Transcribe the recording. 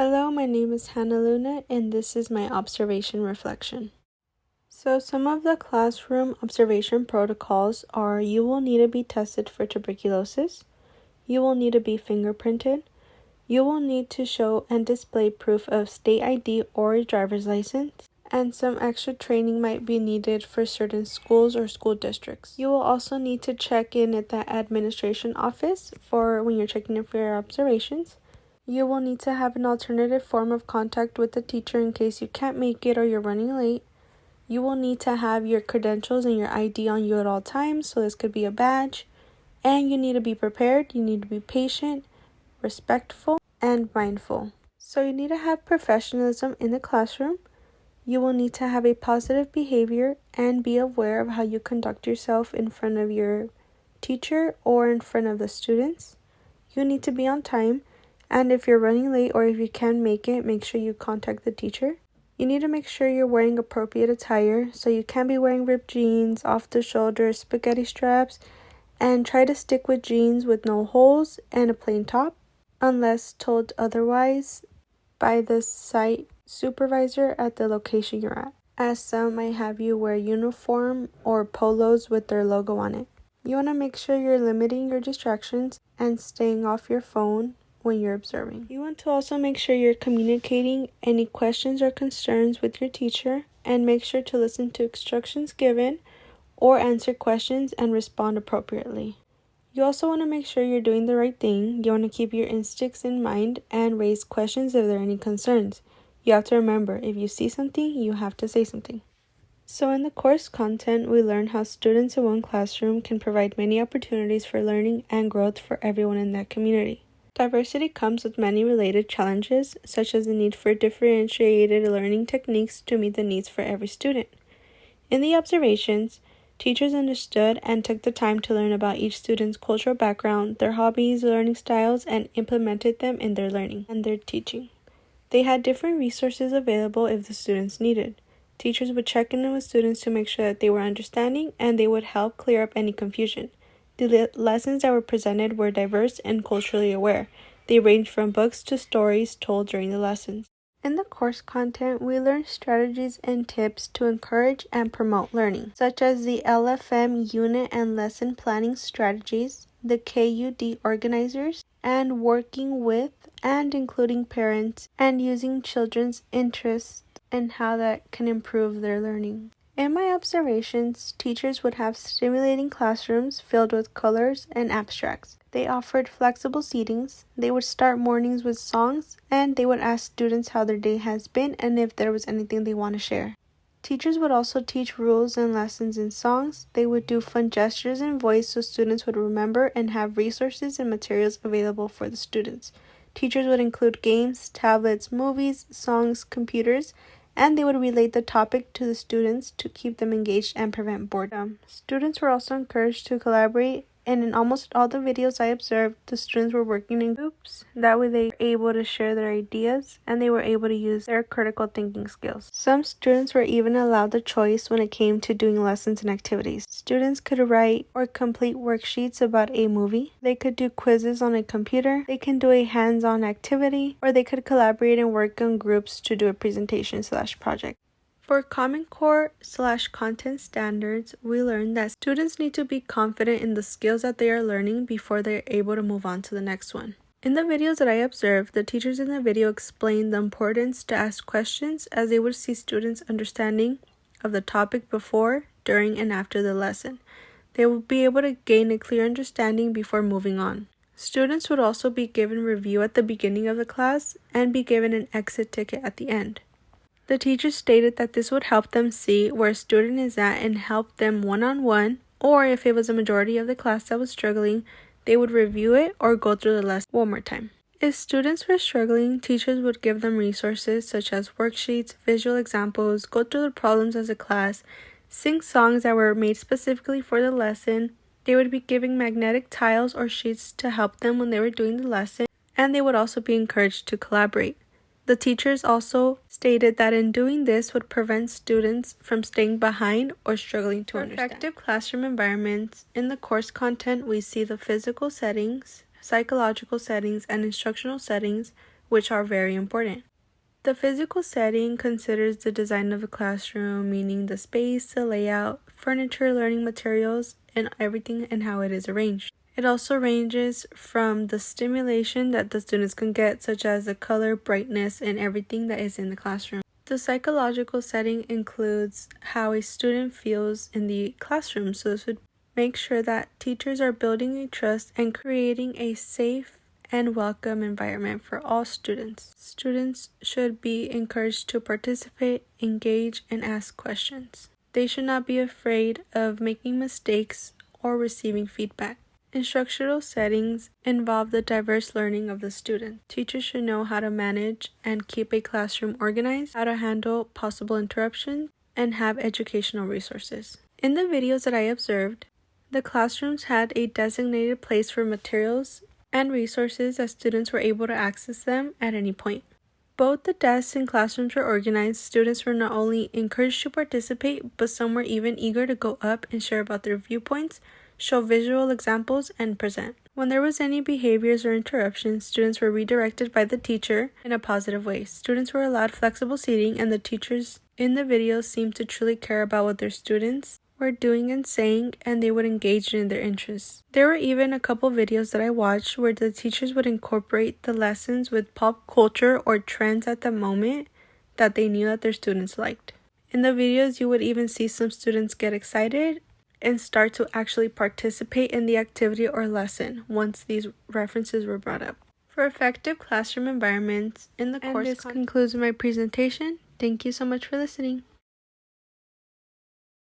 Hello, my name is Hannah Luna, and this is my observation reflection. So some of the classroom observation protocols are: you will need to be tested for tuberculosis, you will need to be fingerprinted, you will need to show and display proof of state ID or a driver's license, and some extra training might be needed for certain schools or school districts. You will also need to check in at the administration office for when you're checking in for your observations. You will need to have an alternative form of contact with the teacher in case you can't make it or you're running late. You will need to have your credentials and your ID on you at all times, so this could be a badge. And you need to be prepared, you need to be patient, respectful, and mindful. So you need to have professionalism in the classroom. You will need to have a positive behavior and be aware of how you conduct yourself in front of your teacher or in front of the students. You need to be on time, and if you're running late or if you can't make it, make sure you contact the teacher. You need to make sure you're wearing appropriate attire, so you can't be wearing ripped jeans, off-the-shoulder spaghetti straps, and try to stick with jeans with no holes and a plain top, unless told otherwise by the site supervisor at the location you're at, as some might have you wear uniform or polos with their logo on it. You want to make sure you're limiting your distractions and staying off your phone when you're observing. You want to also make sure you're communicating any questions or concerns with your teacher, and make sure to listen to instructions given or answer questions and respond appropriately. You also want to make sure you're doing the right thing. You want to keep your instincts in mind and raise questions if there are any concerns. You have to remember, if you see something, you have to say something. So in the course content, we learn how students in one classroom can provide many opportunities for learning and growth for everyone in that community. Diversity comes with many related challenges, such as the need for differentiated learning techniques to meet the needs for every student. In the observations, teachers understood and took the time to learn about each student's cultural background, their hobbies, learning styles, and implemented them in their learning and their teaching. They had different resources available if the students needed. Teachers would check in with students to make sure that they were understanding, and they would help clear up any confusion. The lessons that were presented were diverse and culturally aware. They ranged from books to stories told during the lessons. In the course content, we learned strategies and tips to encourage and promote learning, such as the LFM unit and lesson planning strategies, the KUD organizers, and working with and including parents, and using children's interests and how that can improve their learning. In my observations, teachers would have stimulating classrooms filled with colors and abstracts. They offered flexible seatings, they would start mornings with songs, and they would ask students how their day has been and if there was anything they want to share. Teachers would also teach rules and lessons in songs. They would do fun gestures and voice so students would remember and have resources and materials available for the students. Teachers would include games, tablets, movies, songs, computers, and they would relate the topic to the students to keep them engaged and prevent boredom. Students were also encouraged to collaborate, and in almost all the videos I observed, the students were working in groups. That way they were able to share their ideas, and they were able to use their critical thinking skills. Some students were even allowed the choice when it came to doing lessons and activities. Students could write or complete worksheets about a movie. They could do quizzes on a computer. They can do a hands-on activity, or they could collaborate and work in groups to do a presentation/project. For Common Core/content standards, we learned that students need to be confident in the skills that they are learning before they are able to move on to the next one. In the videos that I observed, the teachers in the video explained the importance to ask questions, as they would see students' understanding of the topic before, during, and after the lesson. They would be able to gain a clear understanding before moving on. Students would also be given review at the beginning of the class and be given an exit ticket at the end. The teachers stated that this would help them see where a student is at and help them one-on-one, or if it was a majority of the class that was struggling, they would review it or go through the lesson one more time. If students were struggling, teachers would give them resources such as worksheets, visual examples, go through the problems as a class, sing songs that were made specifically for the lesson. They would be giving magnetic tiles or sheets to help them when they were doing the lesson, and they would also be encouraged to collaborate. The teachers also stated that in doing this would prevent students from staying behind or struggling to understand. Effective classroom environments. In the course content, we see the physical settings, psychological settings, and instructional settings, which are very important. The physical setting considers the design of the classroom, meaning the space, the layout, furniture, learning materials, and everything and how it is arranged. It also ranges from the stimulation that the students can get, such as the color, brightness, and everything that is in the classroom. The psychological setting includes how a student feels in the classroom, so this would make sure that teachers are building a trust and creating a safe and welcome environment for all students. Students should be encouraged to participate, engage, and ask questions. They should not be afraid of making mistakes or receiving feedback. Instructional settings involve the diverse learning of the student. Teachers should know how to manage and keep a classroom organized, how to handle possible interruptions, and have educational resources. In the videos that I observed, the classrooms had a designated place for materials and resources as students were able to access them at any point. Both the desks and classrooms were organized. Students were not only encouraged to participate, but some were even eager to go up and share about their viewpoints, show visual examples, and present. When there was any behaviors or interruptions, students were redirected by the teacher in a positive way. Students were allowed flexible seating, and the teachers in the videos seemed to truly care about what their students were doing and saying, and they would engage in their interests. There were even a couple videos that I watched where the teachers would incorporate the lessons with pop culture or trends at the moment that they knew that their students liked. In the videos, you would even see some students get excited and start to actually participate in the activity or lesson once these references were brought up. For effective classroom environments in the course, this concludes my presentation. Thank you so much for listening.